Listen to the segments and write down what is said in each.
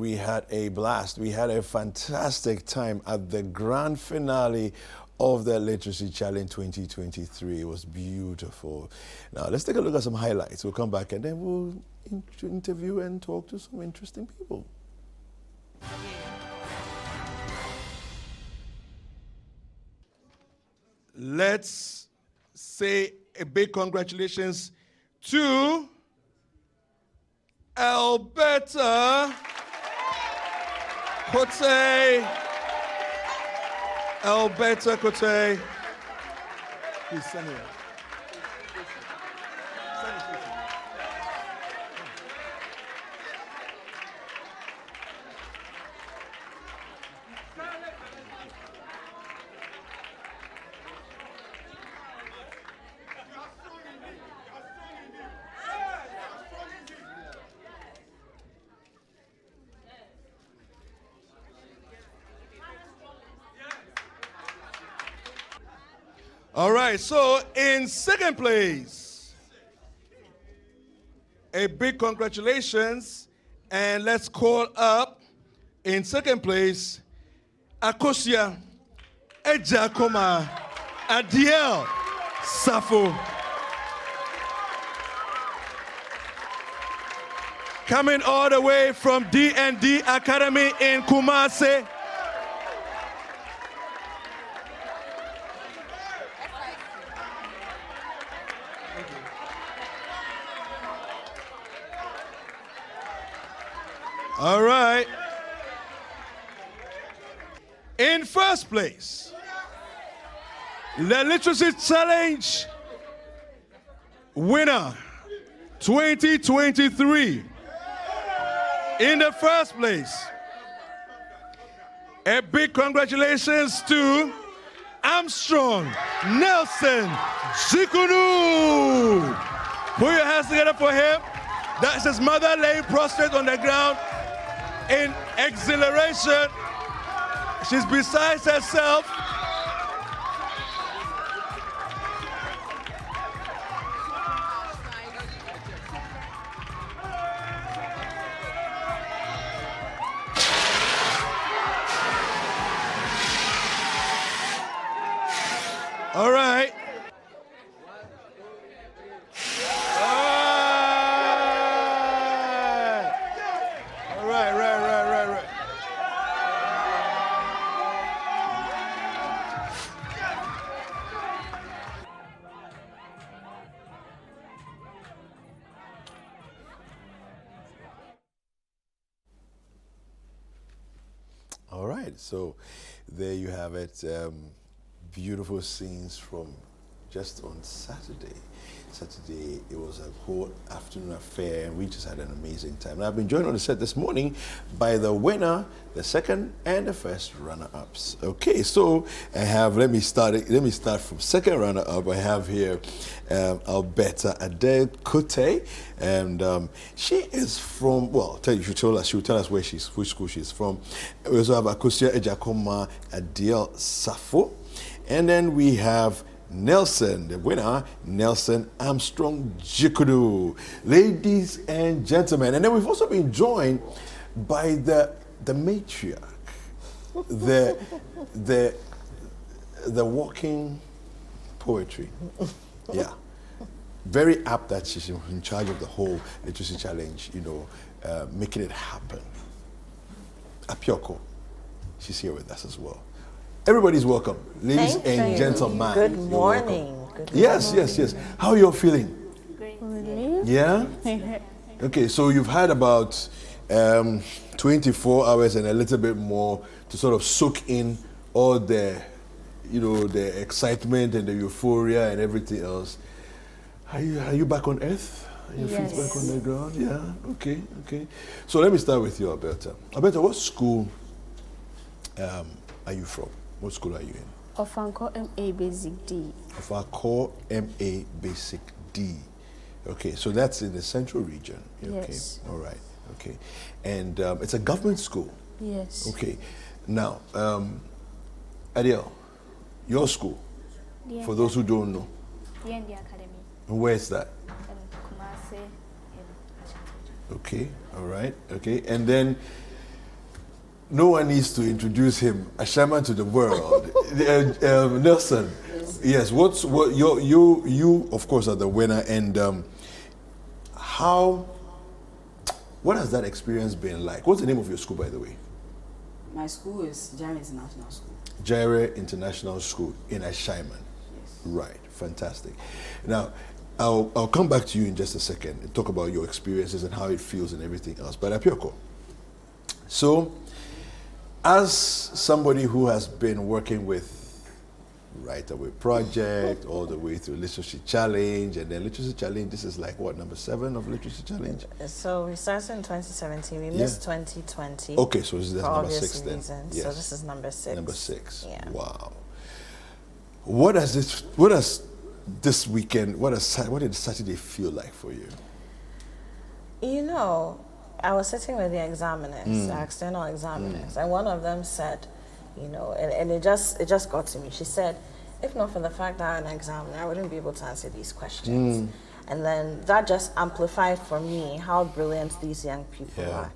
we had a blast. We had a fantastic time at the grand finale of the Literacy Challenge 2023. It was beautiful. Now, let's take a look at some highlights. We'll come back and then we'll interview and talk to some interesting people. Let's say a big congratulations to Alberta Cote. Alberta Cote. Please stand here. All right, so in second place, a big congratulations, and let's call up in second place, Akosia Ejakoma Adiel Safo. Coming all the way from D&D Academy in Kumasi. All right. In first place, the Literacy Challenge winner 2023. In the first place, a big congratulations to Armstrong Nelson Jikunu. Put your hands together for him. That's his mother laying prostrate on the ground in exhilaration. She's beside herself. All right. All right, so there you have it. Beautiful scenes from just on Saturday. Saturday, it was a whole afternoon affair, and we just had an amazing time. And I've been joined on the set this morning by the winner, the second, and the first runner-ups. Okay, so I have, let me start from second runner-up. I have here Alberta Ade Cote, and she is from, well, she'll tell us which school she's from. We also have Akosia Ejakoma Adiel Safo, and then we have Nelson, the winner, Nelson Armstrong Jikudu. Ladies and gentlemen, and then we've also been joined by the matriarch, the walking poetry. Yeah. Very apt that she's in charge of the whole Literacy Challenge, making it happen. Apioko, she's here with us as well. Everybody's welcome, ladies and gentlemen. Good morning. Yes. How are you all feeling? Great. Yeah? Okay, so you've had about 24 hours and a little bit more to sort of soak in all the, the excitement and the euphoria and everything else. Are you back on earth? Are your feet back on the ground? Yeah? Okay. So let me start with you, Alberta. Alberta, what school are you from? What school are you in? Ofanko MA Basic D. Ofanko MA Basic D. Okay, so that's in the central region. Okay. Yes. All right. Okay. And it's a government school. Yes. Okay. Now, Adiel, your school, for those who don't know. D&D Academy. Where is that? Kumasi in Ashanti. Okay. All right. Okay. And then no one needs to introduce him, a shaman to the world. Nelson, yes. What you of course are the winner, and what has that experience been like? What's the name of your school, by the way? My school is Jaire International School. Jaire International School in Ashaiman. Yes. Right, fantastic. Now, I'll come back to you in just a second and talk about your experiences and how it feels and everything else. But Apioko, so as somebody who has been working with Right Away Project all the way through Literacy Challenge, and then Literacy Challenge, this is like what, number 7 of Literacy Challenge? So we started in 2017. We missed 2020. Okay, so this is for number obvious 6 then. reasons. Yes. So this is number 6. Number 6. Yeah. Wow. What does this weekend, what did Saturday feel like for you? You know, I was sitting with the examiners, the external examiners, and one of them said, you know, and it just got to me. She said, if not for the fact that I'm an examiner, I wouldn't be able to answer these questions. And then that just amplified for me how brilliant these young people are.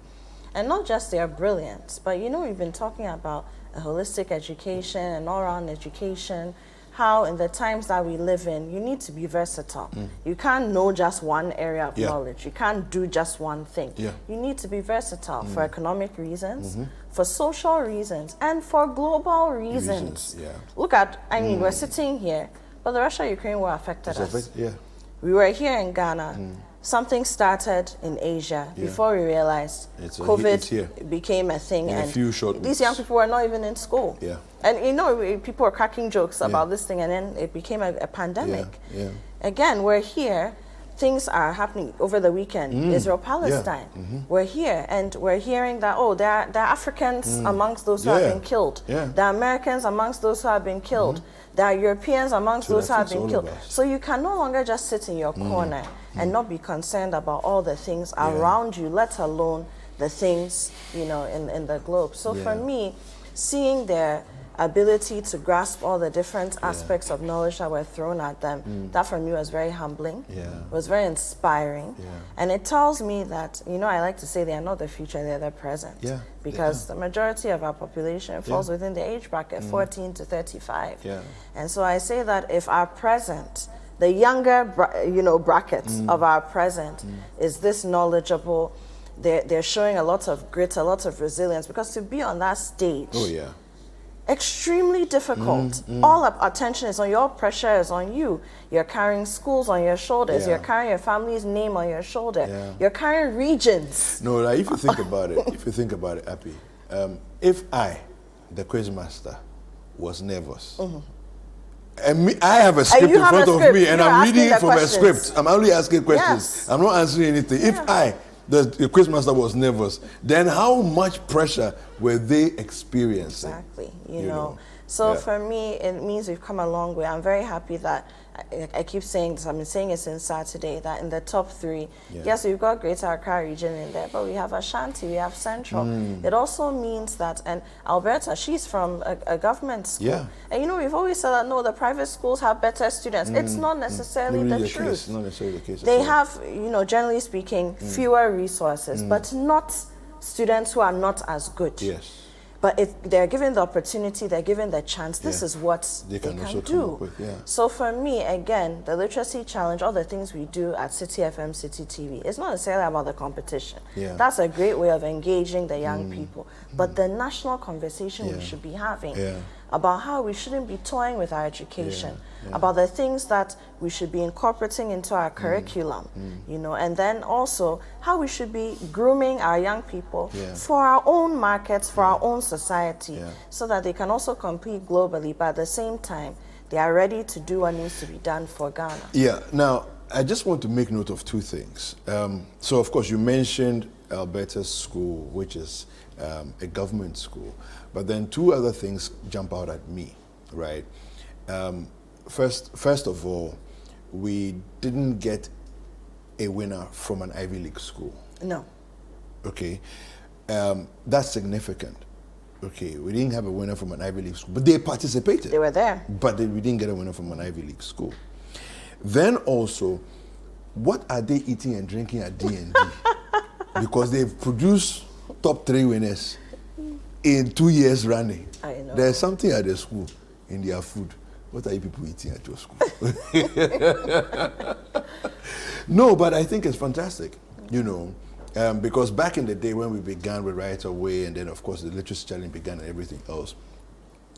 And not just their brilliance, but you know, we've been talking about a holistic education and all-round education, how in the times that we live in, you need to be versatile. You can't know just one area of knowledge. You can't do just one thing. You need to be versatile for economic reasons, for social reasons, and for global reasons. Look at, I mean, we're sitting here, but the Russia-Ukraine war affected us. We were here in Ghana. Something started in Asia before we realized COVID became a thing, and these young people were not even in school. And you know, people were cracking jokes about this thing, and then it became a pandemic. Again, we're here. Things are happening over the weekend. Israel-Palestine. We're here, and we're hearing that, oh, there are Africans amongst those who have been killed. There are Americans amongst those who have been killed. There are Europeans amongst those who have been killed. So you can no longer just sit in your corner and not be concerned about all the things around you, let alone the things, you know, in the globe. So for me, seeing their ability to grasp all the different aspects of knowledge that were thrown at them, that for me was very humbling, was very inspiring. And it tells me that, you know, I like to say they are not the future, they're the present. Because the majority of our population falls within the age bracket, 14 to 35. And so I say that if our present, the younger, brackets of our present is this knowledgeable, they're showing a lot of grit, a lot of resilience, because to be on that stage, extremely difficult. All of attention is on you, all pressure is on you. You're carrying schools on your shoulders. You're carrying your family's name on your shoulder. You're carrying regions. No, like if you think about it, Appy, if I, the quizmaster, was nervous, and I have a script in front of me, and I'm reading from a script. I'm only asking questions. I'm not answering anything. If I, the quizmaster, was nervous, then how much pressure were they experiencing? Exactly. You know. So for me, it means we've come a long way. I'm very happy that I keep saying this. I've been saying it since Saturday, that in the top 3, yes, we've got Greater Accra region in there, but we have Ashanti, we have Central. It also means that, and Alberta, she's from a government school. And you know, we've always said that, no, the private schools have better students. It's not necessarily the truth. Not necessarily the case. They have, you know, generally speaking, fewer resources, but not students who are not as good. But if they're given the opportunity, they're given the chance, this is what they can do. So for me, again, the literacy challenge, all the things we do at Citi FM, Citi TV, it's not necessarily about the competition. That's a great way of engaging the young people. But the national conversation we should be having about how we shouldn't be toying with our education, about the things that we should be incorporating into our curriculum, you know, and then also how we should be grooming our young people for our own markets, for our own society, so that they can also compete globally, but at the same time, they are ready to do what needs to be done for Ghana. Now, I just want to make note of 2 things. So, of course, you mentioned Alberta's school, which is a government school, but then 2 other things jump out at me, right? First of all, we didn't get a winner from an Ivy League school. No. Okay, that's significant. Okay, we didn't have a winner from an Ivy League school, but they participated. They were there. But we didn't get a winner from an Ivy League school. Then also, what are they eating and drinking at D&D? Because they've produced top 3 winners in 2 years running. I know. There's something at the school in their food. What are you people eating at your school? No, but I think it's fantastic, you know, because back in the day when we began with Right Away, and then of course the Literacy Challenge began and everything else,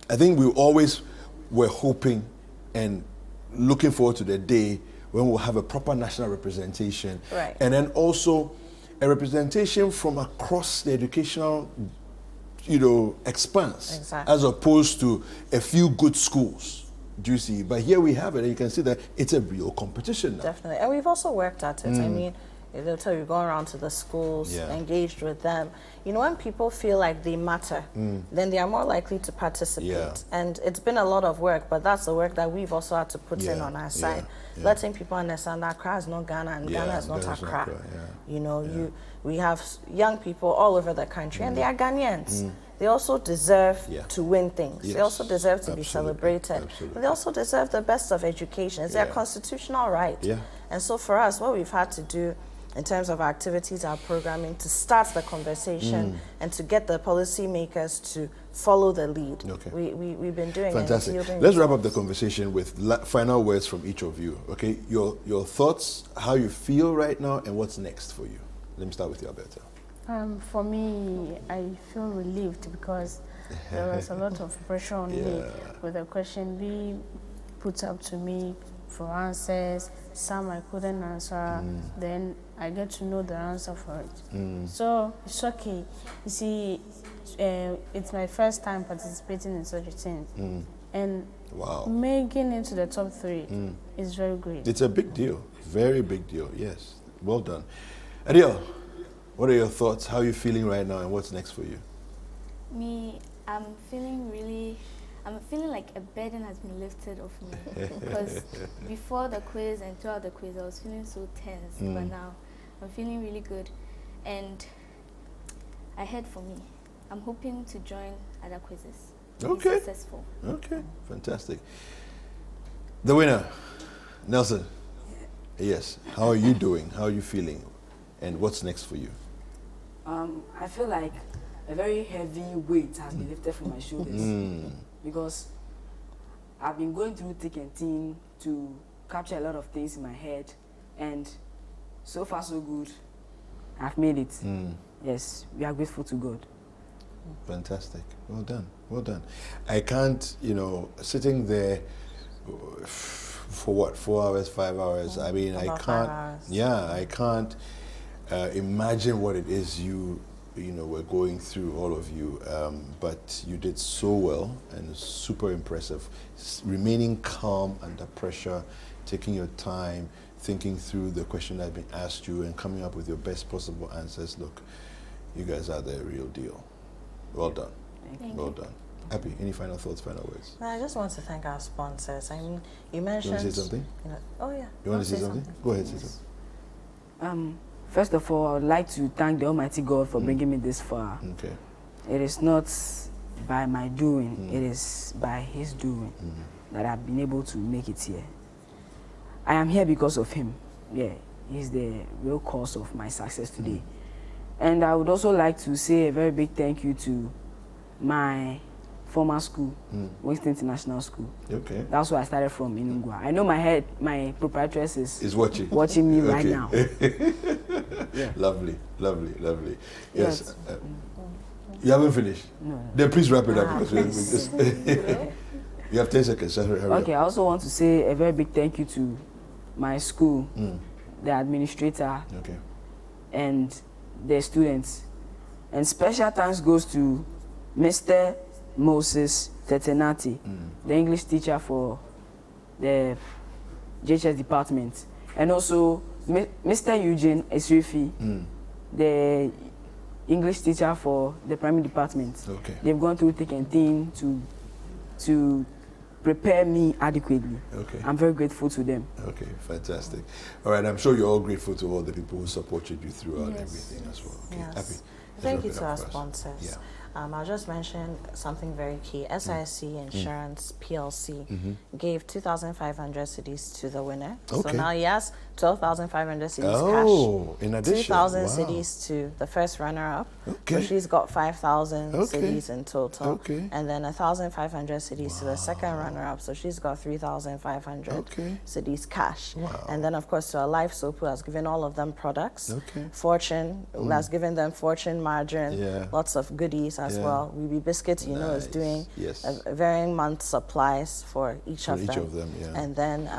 I think we always were hoping and looking forward to the day when we'll have a proper national representation. Right. And then also a representation from across the educational, you know, expanse. Exactly. As opposed to a few good schools. Do you see? But here we have it, and you can see that it's a real competition now. Definitely. And we've also worked at it. I mean, they'll tell you, we've gone around to the schools, Yeah. engaged with them. You know, when people feel like they matter, then they are more likely to participate. Yeah. And it's been a lot of work, but that's the work that we've also had to put in Yeah, on our side. yeah. Letting people understand that Accra is not Ghana, and Ghana is not Ghana's Accra. yeah. You know, we have young people all over the country, and they are Ghanaians. They also deserve Yeah. to win things. Yes, They also deserve to be absolutely, celebrated. absolutely. But they also deserve the best of education. It's their Yeah. constitutional right. Yeah. And so for us, what we've had to do in terms of our activities, our programming, to start the conversation and to get the policymakers to follow the lead. Okay. We've been doing Fantastic. it. It's yielding Let's wrap up results. the conversation with final words from each of you. Okay, your thoughts, how you feel right now, and what's next for you. Let me start with you, Alberta. For me, I feel relieved because there was a lot of pressure on me Yeah. with the question being put up to me for answers. Some I couldn't answer. Then I get to know the answer for it. So it's okay. You see, it's my first time participating in such a thing. And Wow. making it to the top 3 is very great. It's a big deal. Very big deal. Yes. Well done. Adele, what are your thoughts? How are you feeling right now, and what's next for you? Me, I'm feeling like a burden has been lifted off me. Because before the quiz and throughout the quiz, I was feeling so tense. But now, I'm feeling really good. And ahead for me, I'm hoping to join other quizzes. To be Okay. successful. Okay. Fantastic. The winner, Nelson. Yes. How are you doing? How are you feeling? And what's next for you? I feel like a very heavy weight has been lifted from my shoulders because I've been going through thick and thin to capture a lot of things in my head, and so far so good. I've made it. Yes, we are grateful to God. Fantastic. Well done. Well done. I can't, you know, sitting there for what, 4 hours, 5 hours? I mean, I About can't. 5 hours. Yeah, I can't imagine what it is you know, we're going through, all of you. But you did so well, and it's super impressive. Remaining calm under pressure, taking your time, thinking through the question that has been asked you, and coming up with your best possible answers. Look, you guys are the real deal. Well done. Thank Well you. done. Happy, any final thoughts, final words? No, I just want to thank our sponsors. I mean, you You mentioned. want to say something? You know, oh yeah. You want to say something? Go ahead, say Yes. something. First of all, I would like to thank the Almighty God for bringing me this far. Okay. It is not by my doing, it is by His doing that I've been able to make it here. I am here because of Him. Yeah, He's the real cause of my success today. And I would also like to say a very big thank you to my former school, Winston International School. Okay. That's where I started from in Ngwa. I know my proprietress is Watching. watching me right Okay. now. Yeah. Lovely, lovely, lovely. Yes. Yes. You haven't finished? No. Then please wrap it up Ah, because you have 10 seconds. Hurry up. Okay, I also want to say a very big thank you to my school, the administrator, Okay. and the students. And special thanks goes to Mr. Moses Tetenati, the English teacher for the JHS department, and also Mr. Eugene Esrifi, the English teacher for the primary department. Okay. They've gone through thick and thin to prepare me adequately. Okay. I'm very grateful to them. Okay, fantastic. All right, I'm sure you're all grateful to all the people who supported you throughout Yes. everything as well. Okay, Yes. happy. Let's Thank wrap you it to up our for us. sponsors. Yeah. I'll just mention something very key. SIC Insurance PLC gave 2,500 cedis to the winner. So Okay. now he has 12,500 cedis Oh, cash. in addition. 2,000 Wow. cedis to the first runner-up. Okay. So she's got 5,000 Okay. cedis in total. Okay. And then 1,500 cedis to the second runner-up. So she's got 3,500 Okay. cedis cash. Wow. And then, of course, to our Life Soap, who has given all of them products. Okay. Fortune, who has given them Fortune margarine, Yeah. lots of goodies as Yeah. well. Ruby Biscuits, you know, is Nice. doing Yes. a varying month supplies for each For of each them. of them, yeah. And then,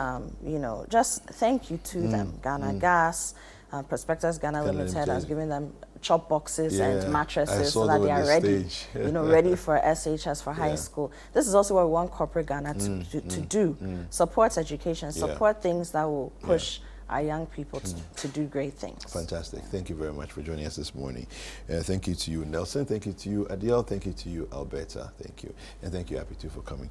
you know, just thank you to them. Ghana Gas, Prospectus Ghana Limited has Limited. given them chop boxes Yeah, and I mattresses saw so that them they on are the ready, stage. you know, ready for SHS for high Yeah. school. This is also what we want corporate Ghana to do. Support education, Yeah. support things that will push our young people to do great things. Fantastic. Thank you very much for joining us this morning. Thank you to you, Nelson. Thank you to you, Adele. Thank you to you, Alberta. Thank you. And thank you, Apitu, for coming.